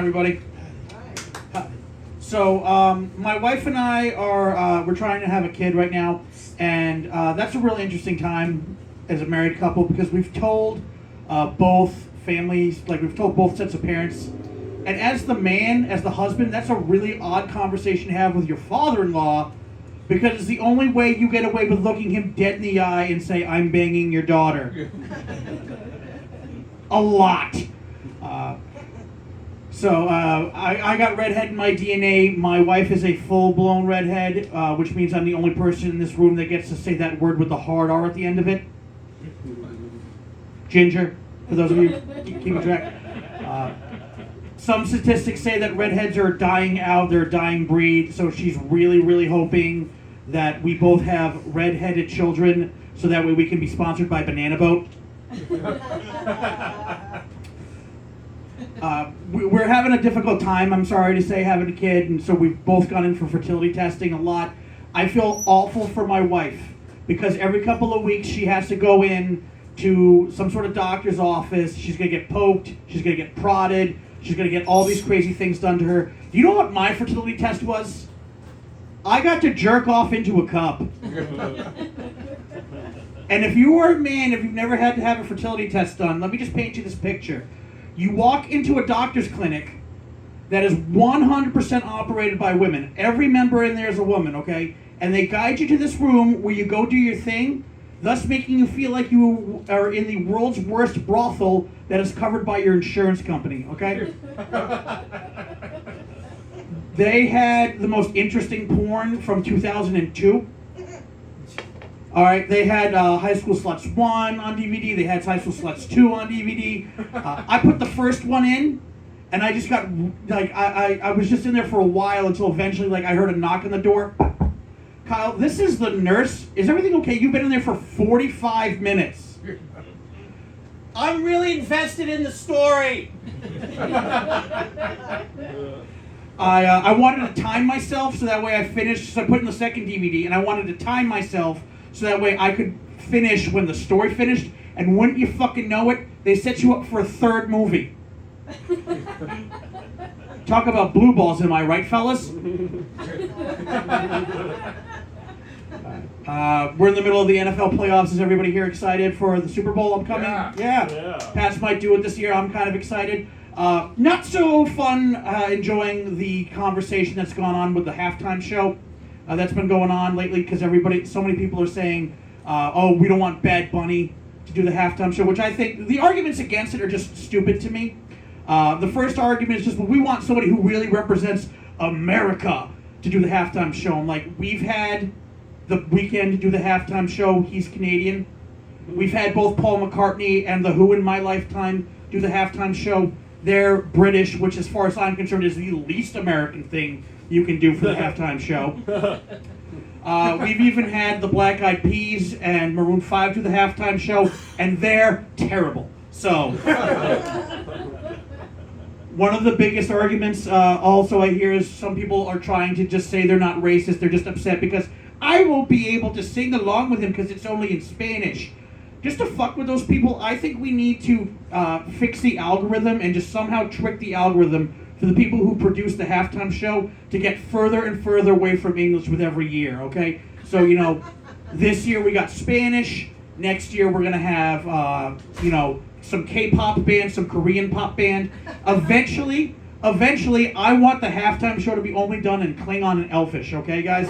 everybody. So, my wife and I are, we're trying to have a kid right now, and that's a really interesting time as a married couple because we've told both families, like we've told both sets of parents, and as the man, as the husband, that's a really odd conversation to have with your father-in-law because it's the only way you get away with looking him dead in the eye and say, I'm banging your daughter. A lot. So I got redhead in my DNA. My wife is a full-blown redhead, which means I'm the only person in this room that gets to say that word with the hard R at the end of it. Ginger, for those of you keeping track. Some statistics say that redheads are dying out, they're a dying breed, so she's really, really hoping that we both have redheaded children so that way we can be sponsored by Banana Boat. We're having a difficult time, I'm sorry to say, having a kid, and so we've both gone in for fertility testing a lot. I feel awful for my wife because every couple of weeks she has to go in to some sort of doctor's office. She's going to get poked, she's going to get prodded, she's going to get all these crazy things done to her. Do you know what my fertility test was? I got to jerk off into a cup. And if you are a man, if you've never had to have a fertility test done, let me just paint you this picture. You walk into a doctor's clinic that is 100% operated by women. Every member in there is a woman, okay? And they guide you to this room where you go do your thing, thus making you feel like you are in the world's worst brothel that is covered by your insurance company, okay? They had the most interesting porn from 2002. All right, they had High School Sluts 1 on DVD. They had High School Sluts 2 on DVD. I put the first one in, and I just got, like, I was just in there for a while until eventually, like, I heard a knock on the door. Kyle, this is the nurse. Is everything okay? You've been in there for 45 minutes. I'm really invested in the story. I wanted to time myself so that way I finished, so I put in the second DVD, and I wanted to time myself so that way I could finish when the story finished, and wouldn't you fucking know it, they set you up for a third movie. Talk about blue balls, am I right, fellas? We're in the middle of the NFL playoffs. Is everybody here excited for the Super Bowl upcoming? Yeah. Pats might do it this year. I'm kind of excited. Not so fun enjoying the conversation that's gone on with the halftime show. That's been going on lately because so many people are saying, oh, we don't want Bad Bunny to do the halftime show, which I think the arguments against it are just stupid to me. The first argument is just, well, we want somebody who really represents America to do the halftime show. I'm like, we've had The Weeknd do the halftime show. He's Canadian. We've had both Paul McCartney and The Who in my lifetime do the halftime show. They're British, which as far as I'm concerned is the least American thing you can do for the halftime show. We've even had the Black Eyed Peas and Maroon 5 do the halftime show, and they're terrible. So, one of the biggest arguments also I hear is some people are trying to just say they're not racist, they're just upset because I won't be able to sing along with him because it's only in Spanish. Just to fuck with those people, I think we need to fix the algorithm and just somehow trick the algorithm for the people who produce the halftime show to get further and further away from English with every year, okay? So, this year we got Spanish. Next year we're going to have, some K-pop band, some Korean pop band. Eventually, I want the halftime show to be only done in Klingon and Elfish, okay, guys?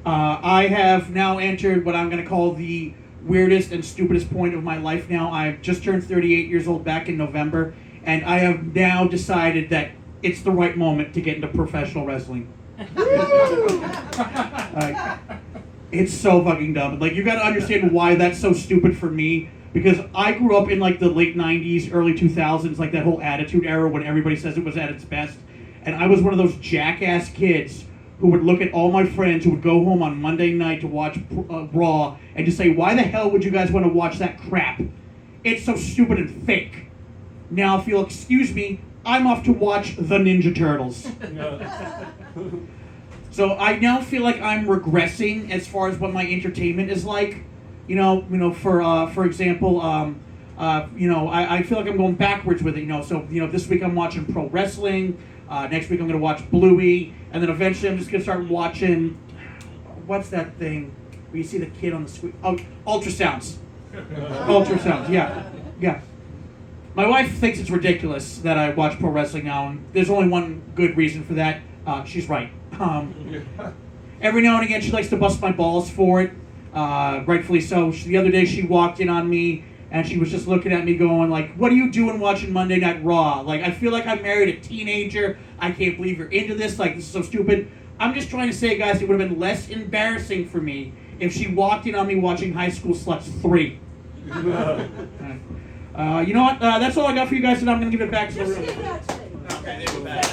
I have now entered what I'm going to call the weirdest and stupidest point of my life now. I've just turned 38 years old back in November, and I have now decided that it's the right moment to get into professional wrestling. It's so fucking dumb. Like, you gotta understand why that's so stupid for me, because I grew up in, like, the late 90s, early 2000s, like that whole Attitude Era when everybody says it was at its best, and I was one of those jackass kids who would look at all my friends who would go home on Monday night to watch Raw and just say, why the hell would you guys want to watch that crap? It's so stupid and fake. Now, if you'll excuse me, I'm off to watch the Ninja Turtles. So I now feel like I'm regressing as far as what my entertainment is like. For example, I feel like I'm going backwards with it. So this week I'm watching pro wrestling. Next week I'm going to watch Bluey, and then eventually I'm just going to start watching. What's that thing where you see the kid on the screen? Oh, ultrasounds. Ultrasounds. Yeah. My wife thinks it's ridiculous that I watch pro wrestling now, and there's only one good reason for that. She's right. Every now and again, she likes to bust my balls for it. Rightfully so. The other day, she walked in on me, and she was just looking at me going, like, what are you doing watching Monday Night Raw? Like, I feel like I married a teenager. I can't believe you're into this. Like, this is so stupid. I'm just trying to say, guys, it would have been less embarrassing for me if she walked in on me watching High School Sluts 3. You know what? That's all I got for you guys, and I'm going to give it back to the room. Okay, they were back.